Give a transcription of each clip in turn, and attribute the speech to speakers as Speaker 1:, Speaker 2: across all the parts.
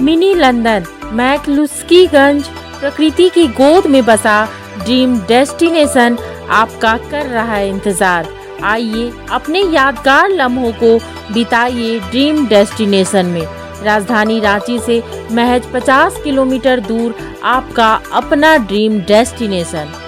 Speaker 1: Mini London McCluskieganj प्रकृति की गोद में बसा ड्रीम डेस्टिनेशन आपका कर रहा है इंतजार। आइए अपने यादगार लम्हों को बिताइए ड्रीम डेस्टिनेशन में। राजधानी रांची से महज 50 किलोमीटर दूर आपका अपना ड्रीम डेस्टिनेशन।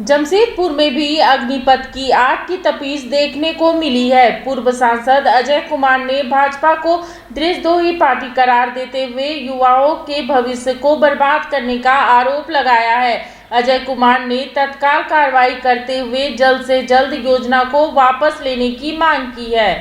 Speaker 1: जमशेदपुर में भी अग्निपथ की आग की तपीस देखने को मिली है। पूर्व सांसद अजय कुमार ने भाजपा को देशद्रोही पार्टी करार देते हुए युवाओं के भविष्य को बर्बाद करने का आरोप लगाया है। अजय कुमार ने तत्काल कार्रवाई करते हुए जल्द से जल्द योजना को वापस लेने की मांग की है।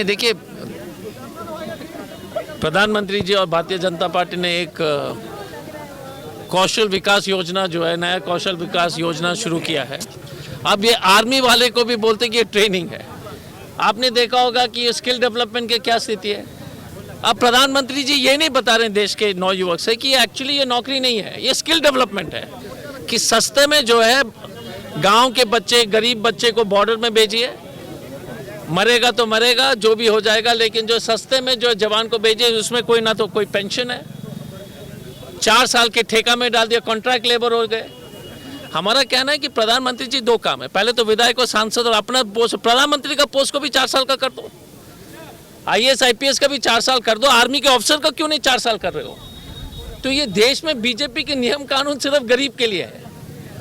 Speaker 2: देखिए, प्रधानमंत्री जी और भारतीय जनता पार्टी ने एक कौशल विकास योजना जो है, नया कौशल विकास योजना शुरू किया है। अब ये आर्मी वाले को भी बोलते कि ये ट्रेनिंग है। आपने देखा होगा कि ये स्किल डेवलपमेंट की क्या स्थिति है। अब प्रधानमंत्री जी ये नहीं बता रहे देश के नौयुवक से कि एक्चुअली ये नौकरी नहीं है, ये स्किल डेवलपमेंट है कि सस्ते में जो है गांव के बच्चे, गरीब बच्चे को बॉर्डर में भेजिए, मरेगा तो मरेगा, जो भी हो जाएगा, लेकिन जो सस्ते में जो जवान को भेजिए उसमें कोई ना तो कोई पेंशन है। 4 साल के ठेका में डाल दिया, कॉन्ट्रैक्ट लेबर हो गए। हमारा कहना है कि प्रधानमंत्री जी 2 काम है, पहले तो विधायक और सांसद और अपना पोस्ट, प्रधानमंत्री का पोस्ट को भी 4 साल का कर दो, IAS IPS का भी 4 साल कर दो, आर्मी के ऑफिसर का क्यों नहीं 4 साल कर रहे हो? तो ये देश में बीजेपी के नियम कानून सिर्फ गरीब के लिए है,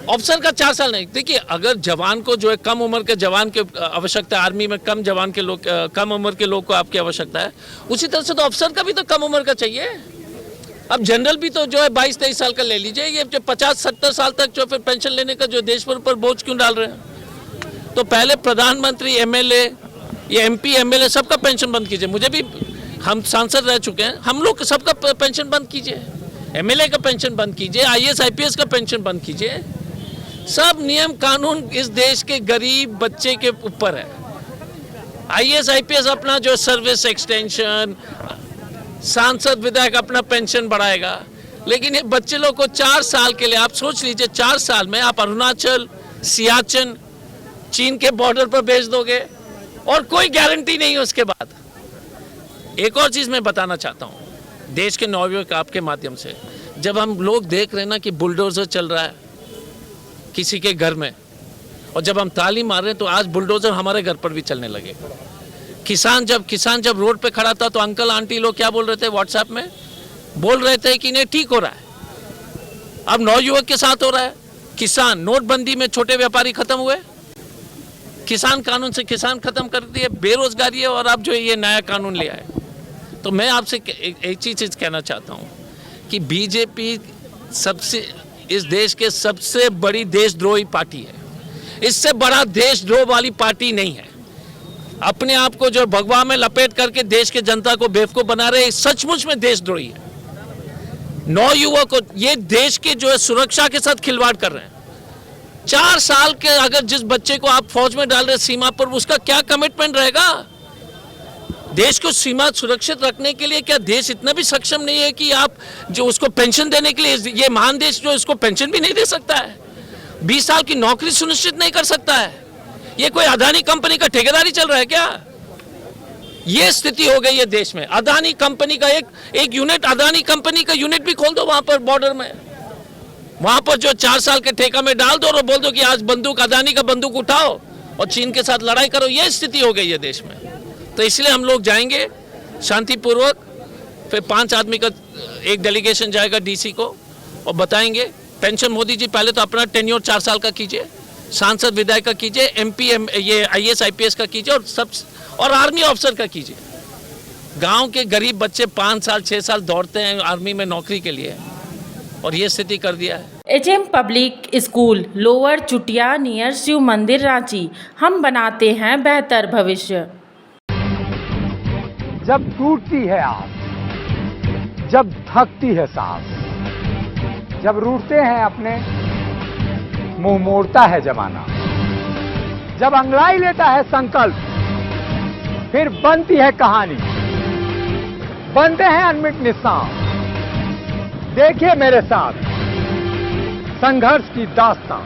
Speaker 2: ऑफिसर का 4 साल नहीं। देखिए, अगर जवान को जो है कम उम्र के जवान की आवश्यकता है, आर्मी में कम जवान के लोग, कम उम्र के लोग को आपकी आवश्यकता है, उसी तरह से तो ऑफिसर का भी तो कम उम्र का चाहिए। अब जनरल भी तो जो है 22-23 साल का ले लीजिए, ये जो 50-70 साल तक जो फिर पेंशन लेने का जो देश पर ऊपर बोझ क्यों डाल रहे हैं? तो पहले प्रधानमंत्री, MLA, ये MP MLA सबका पेंशन बंद कीजिए। मुझे भी, हम सांसद रह चुके हैं, हम लोग सबका पेंशन बंद कीजिए, MLA का पेंशन बंद कीजिए, IAS IPS का पेंशन बंद कीजिए। सब नियम कानून इस देश के गरीब बच्चे के ऊपर है। IAS IPS अपना जो सर्विस एक्सटेंशन, सांसद विधायक अपना पेंशन बढ़ाएगा, लेकिन ये बच्चे लोग को 4 साल के लिए, आप सोच लीजिए 4 साल में आप अरुणाचल, सियाचिन, चीन के बॉर्डर पर भेज दोगे और कोई गारंटी नहीं है उसके बाद। एक और चीज़ मैं बताना चाहता हूँ देश के नौयुवक आपके माध्यम से, जब हम लोग देख रहे हैं ना कि बुलडोजर चल रहा है किसी के घर में, और जब हम ताली मार रहे हैं तो आज बुलडोजर हमारे घर पर भी चलने लगे। किसान जब रोड पे खड़ा था तो अंकल आंटी लोग क्या बोल रहे थे, व्हाट्सएप में बोल रहे थे कि नहीं ठीक हो रहा है। अब नौयुवक के साथ हो रहा है। किसान, नोटबंदी में छोटे व्यापारी खत्म हुए, किसान कानून से किसान खत्म कर दिए, बेरोजगारी है, और अब जो ये नया कानून ले आए। तो मैं आपसे एक चीज कहना चाहता हूँ कि बीजेपी सबसे, इस देश के सबसे बड़ी देशद्रोही पार्टी है। इससे बड़ा देशद्रोह वाली पार्टी नहीं है। अपने आप को जो भगवा में लपेट करके देश के जनता को बेवकूफ बना रहे, सचमुच में देशद्रोही है। नौयुवक को, ये देश के जो है सुरक्षा के साथ खिलवाड़ कर रहे हैं। 4 साल के अगर जिस बच्चे को आप फौज में डाल रहे सीमा पर, उसका क्या कमिटमेंट रहेगा? देश को सीमा सुरक्षित रखने के लिए क्या देश इतना भी सक्षम नहीं है कि आप जो उसको पेंशन देने के लिए, ये महान देश जो इसको पेंशन भी नहीं दे सकता है, 20 साल की नौकरी सुनिश्चित नहीं कर सकता है? ये कोई अदानी कंपनी का ठेकेदारी चल रहा है क्या? ये स्थिति हो गई है देश में। अदानी कंपनी का एक यूनिट, अदानी कंपनी का यूनिट भी खोल दो वहां पर बॉर्डर में, वहां पर जो 4 साल के ठेका में डाल दो और बोल दो कि आज बंदूक, अदानी का बंदूक उठाओ और चीन के साथ लड़ाई करो। ये स्थिति हो गई है देश में। तो इसलिए हम लोग जाएंगे शांतिपूर्वक, फिर 5 आदमी का एक डेलीगेशन जाएगा डीसी को और बताएंगे पेंशन मोदी जी पहले तो अपना टेन्योर 4 साल का कीजिए, सांसद विधायक का कीजिए, MP ये IAS IPS का कीजिए और आर्मी ऑफिसर का कीजिए। गांव के गरीब बच्चे 5 साल 6 साल दौड़ते हैं आर्मी में नौकरी के लिए और ये स्थिति कर दिया है।
Speaker 1: HM पब्लिक स्कूल लोअर चुटिया नियर शिव मंदिर रांची। हम बनाते हैं बेहतर भविष्य।
Speaker 3: जब टूटती है आस, जब थकती है सांस, जब रूठते हैं अपने, मुंह मोड़ता है जमाना, जब अंगड़ाई लेता है संकल्प, फिर बनती है कहानी, बनते हैं अनमिट निशान। देखिए मेरे साथ संघर्ष की दास्तां।